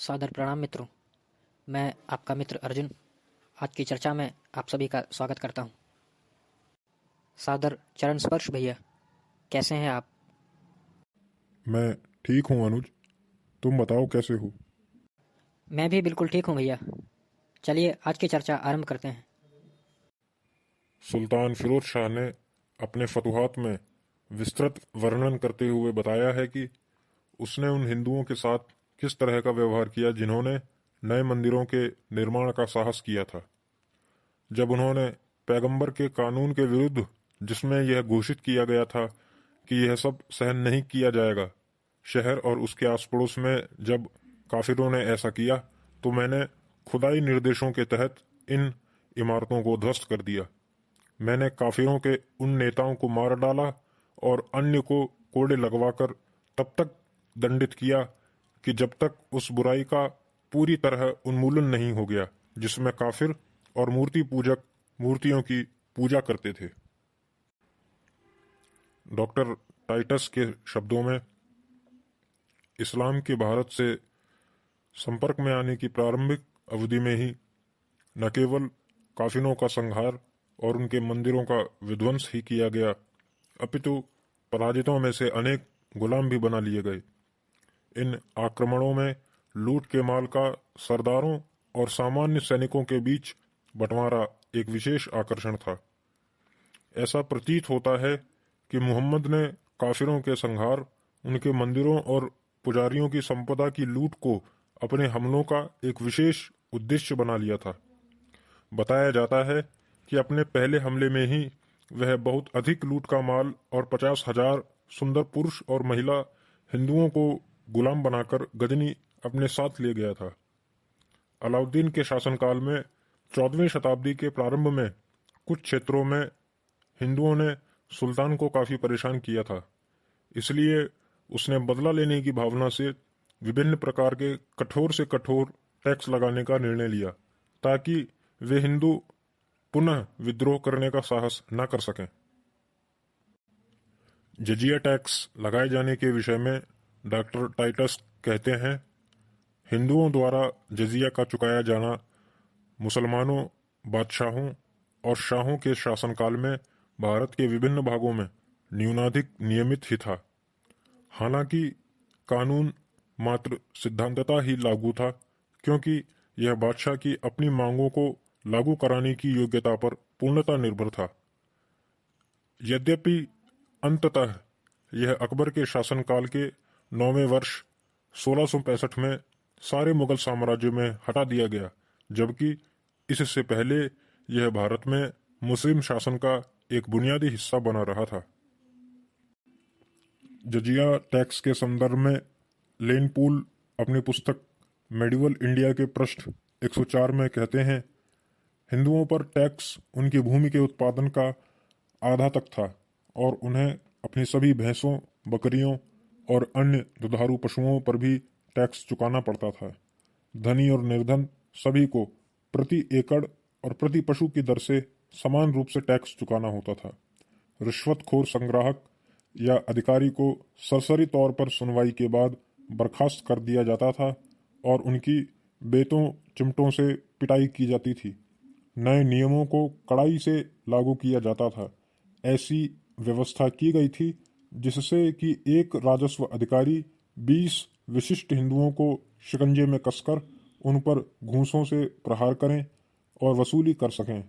सादर प्रणाम मित्रों। मैं आपका मित्र अर्जुन आज की चर्चा में आप सभी का स्वागत करता हूँ। सादर चरण स्पर्श भैया, कैसे हैं आप? मैं ठीक हूँ अनुज। तुम बताओ कैसे हो। मैं भी बिल्कुल ठीक हूँ भैया। चलिए आज की चर्चा आरंभ करते हैं। सुल्तान फिरोज शाह ने अपने फतूहात में विस्तृत वर्णन करते हुए बताया है कि उसने उन हिंदुओं के साथ किस तरह का व्यवहार किया जिन्होंने नए मंदिरों के निर्माण का साहस किया था। जब उन्होंने पैगंबर के कानून के विरुद्ध, जिसमें यह घोषित किया गया था कि यह सब सहन नहीं किया जाएगा, शहर और उसके आस पड़ोस में जब काफिरों ने ऐसा किया तो मैंने खुदाई निर्देशों के तहत इन इमारतों को ध्वस्त कर दिया। मैंने काफिरों के उन नेताओं को मार डाला और अन्य को कोड़े लगवाकर तब तक दंडित किया कि जब तक उस बुराई का पूरी तरह उन्मूलन नहीं हो गया जिसमें काफिर और मूर्ति पूजक मूर्तियों की पूजा करते थे। डॉक्टर टाइटस के शब्दों में, इस्लाम के भारत से संपर्क में आने की प्रारंभिक अवधि में ही न केवल काफिरों का संहार और उनके मंदिरों का विध्वंस ही किया गया, अपितु पराजितों में से अनेक गुलाम भी बना लिए गए। इन आक्रमणों में लूट के माल का सरदारों और सामान्य सैनिकों के बीच बंटवारा एक विशेष आकर्षण था। ऐसा प्रतीत होता है कि मुहम्मद ने काफिरों के संहार, उनके मंदिरों और पुजारियों की संपदा की लूट को अपने हमलों का एक विशेष उद्देश्य बना लिया था। बताया जाता है कि अपने पहले हमले में ही वह बहुत अधिक लूट का माल और 50,000 सुंदर पुरुष और महिला हिंदुओं को गुलाम बनाकर गजनी अपने साथ ले गया था। अलाउद्दीन के शासनकाल में 14वीं शताब्दी के प्रारंभ में कुछ क्षेत्रों में हिंदुओं ने सुल्तान को काफी परेशान किया था। इसलिए उसने बदला लेने की भावना से विभिन्न प्रकार के कठोर से कठोर टैक्स लगाने का निर्णय लिया ताकि वे हिंदू पुनः विद्रोह करने का साहस न कर सकें। जजिया टैक्स लगाए जाने के विषय में डॉक्टर टाइटस कहते हैं, हिंदुओं द्वारा जजिया का चुकाया जाना मुसलमानों, बादशाहों और शाहों के शासनकाल में भारत के विभिन्न भागों में न्यूनाधिक नियमित ही था। हालांकि कानून मात्र सिद्धांततः ही लागू था, क्योंकि यह बादशाह की अपनी मांगों को लागू कराने की योग्यता पर पूर्णतः निर्भर था। यद्यपि अंततः यह अकबर के शासनकाल के 9वें वर्ष 1665 में सारे मुगल साम्राज्य में हटा दिया गया, जबकि इससे पहले यह भारत में मुस्लिम शासन का एक बुनियादी हिस्सा बना रहा था। जजिया टैक्स के संदर्भ में लेन पूल अपनी पुस्तक मेडिवल इंडिया के पृष्ठ 104 में कहते हैं, हिंदुओं पर टैक्स उनकी भूमि के उत्पादन का आधा तक था और उन्हें अपनी सभी भैंसों, बकरियों और अन्य दुधारू पशुओं पर भी टैक्स चुकाना पड़ता था। धनी और निर्धन सभी को प्रति एकड़ और प्रति पशु की दर से समान रूप से टैक्स चुकाना होता था। रिश्वतखोर संग्राहक या अधिकारी को सरसरी तौर पर सुनवाई के बाद बर्खास्त कर दिया जाता था और उनकी बेतों चिमटों से पिटाई की जाती थी। नए नियमों को कड़ाई से लागू किया जाता था। ऐसी व्यवस्था की गई थी जिससे कि एक राजस्व अधिकारी 20 विशिष्ट हिंदुओं को शिकंजे में कसकर उन पर घूंसों से प्रहार करें और वसूली कर सकें।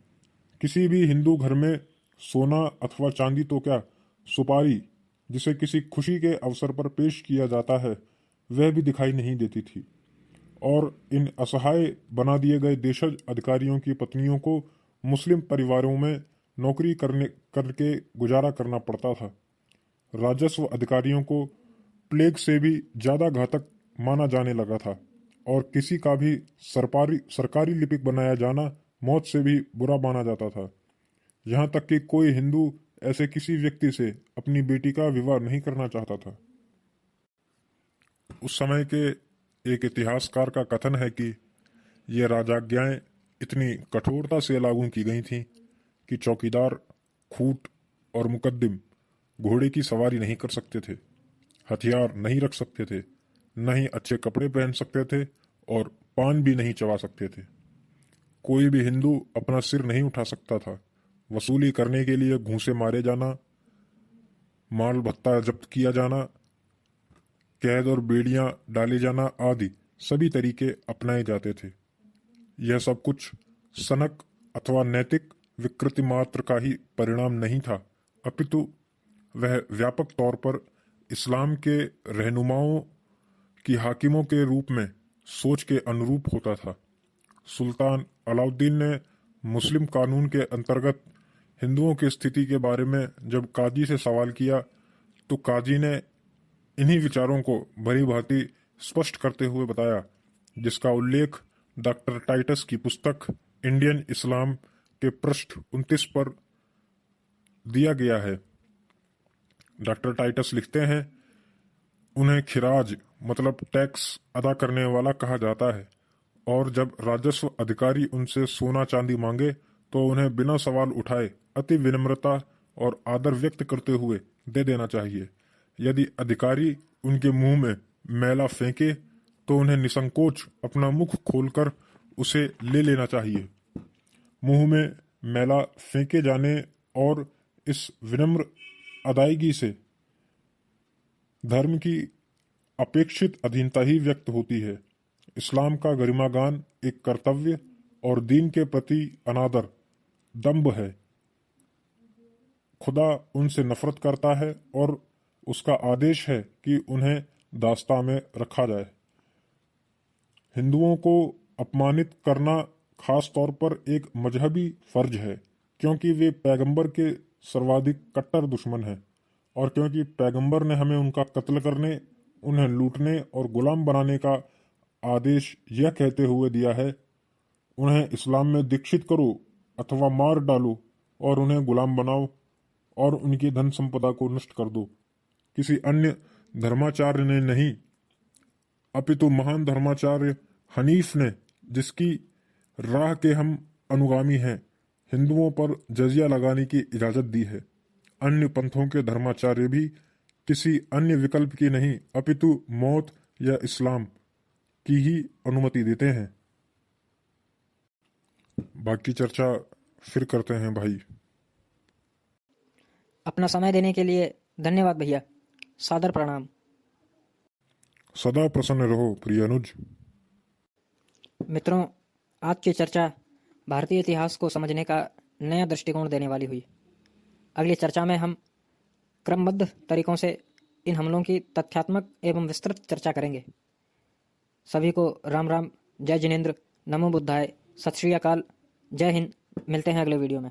किसी भी हिंदू घर में सोना अथवा चांदी तो क्या, सुपारी जिसे किसी खुशी के अवसर पर पेश किया जाता है वह भी दिखाई नहीं देती थी और इन असहाय बना दिए गए देशज अधिकारियों की पत्नियों को मुस्लिम परिवारों में नौकरी करके गुजारा करना पड़ता था। राजस्व अधिकारियों को प्लेग से भी ज्यादा घातक माना जाने लगा था और किसी का भी सरकारी लिपिक बनाया जाना मौत से भी बुरा माना जाता था। यहाँ तक कि कोई हिंदू ऐसे किसी व्यक्ति से अपनी बेटी का विवाह नहीं करना चाहता था। उस समय के एक इतिहासकार का कथन है कि ये राजाज्ञाएं इतनी कठोरता से लागू की गई थीं कि चौकीदार, खूंट और मुकद्दिम घोड़े की सवारी नहीं कर सकते थे, हथियार नहीं रख सकते थे, न ही अच्छे कपड़े पहन सकते थे और पान भी नहीं चबा सकते थे। कोई भी हिंदू अपना सिर नहीं उठा सकता था। वसूली करने के लिए घूंसे मारे जाना, माल भत्ता जब्त किया जाना, कैद और बेड़ियां डाले जाना आदि सभी तरीके अपनाए जाते थे। यह सब कुछ सनक अथवा नैतिक विकृति मात्र का ही परिणाम नहीं था, अपितु वह व्यापक तौर पर इस्लाम के रहनुमाओं की हाकिमों के रूप में सोच के अनुरूप होता था। सुल्तान अलाउद्दीन ने मुस्लिम कानून के अंतर्गत हिंदुओं की स्थिति के बारे में जब काजी से सवाल किया तो काजी ने इन्हीं विचारों को भली भांति स्पष्ट करते हुए बताया, जिसका उल्लेख डॉक्टर टाइटस की पुस्तक इंडियन इस्लाम के पृष्ठ 29 पर दिया गया है। डॉक्टर टाइटस लिखते हैं, उन्हें खिराज मतलब टैक्स अदा करने वाला कहा जाता है और जब राजस्व अधिकारी उनसे सोना चांदी मांगे तो उन्हें बिना सवाल उठाए अति विनम्रता और आदर व्यक्त करते हुए दे देना चाहिए। यदि अधिकारी उनके मुंह में मैला फेंके तो उन्हें निसंकोच अपना मुख खोलकर उसे ले लेना चाहिए। मुंह में मैला फेंके जाने और इस विनम्र अदायगी से धर्म की अपेक्षित अधीनता ही व्यक्त होती है। इस्लाम का गरिमागान एक कर्तव्य और दीन के प्रति अनादर दंभ है। खुदा उनसे नफरत करता है और उसका आदेश है कि उन्हें दास्ता में रखा जाए। हिंदुओं को अपमानित करना खास तौर पर एक मजहबी फर्ज है, क्योंकि वे पैगंबर के सर्वाधिक कट्टर दुश्मन हैं और क्योंकि पैगंबर ने हमें उनका कत्ल करने, उन्हें लूटने और गुलाम बनाने का आदेश यह कहते हुए दिया है, उन्हें इस्लाम में दीक्षित करो अथवा मार डालो और उन्हें गुलाम बनाओ और उनकी धन संपदा को नष्ट कर दो। किसी अन्य धर्माचार्य ने नहीं, अपितु महान धर्माचार्य हनीफ ने, जिसकी राह के हम अनुगामी हैं, हिंदुओं पर जजिया लगाने की इजाजत दी है। अन्य पंथों के धर्माचार्य भी किसी अन्य विकल्प की नहीं अपितु मौत या इस्लाम की ही अनुमति देते हैं। बाकी चर्चा फिर करते हैं भाई। अपना समय देने के लिए धन्यवाद भैया। सादर प्रणाम। सदा प्रसन्न रहो प्रिय अनुज। मित्रों, आज की चर्चा भारतीय इतिहास को समझने का नया दृष्टिकोण देने वाली हुई। अगली चर्चा में हम क्रमबद्ध तरीकों से इन हमलों की तथ्यात्मक एवं विस्तृत चर्चा करेंगे। सभी को राम राम, जय जिनेंद्र, नमो बुद्धाय, सत श्री अकाल, जय हिंद। मिलते हैं अगले वीडियो में।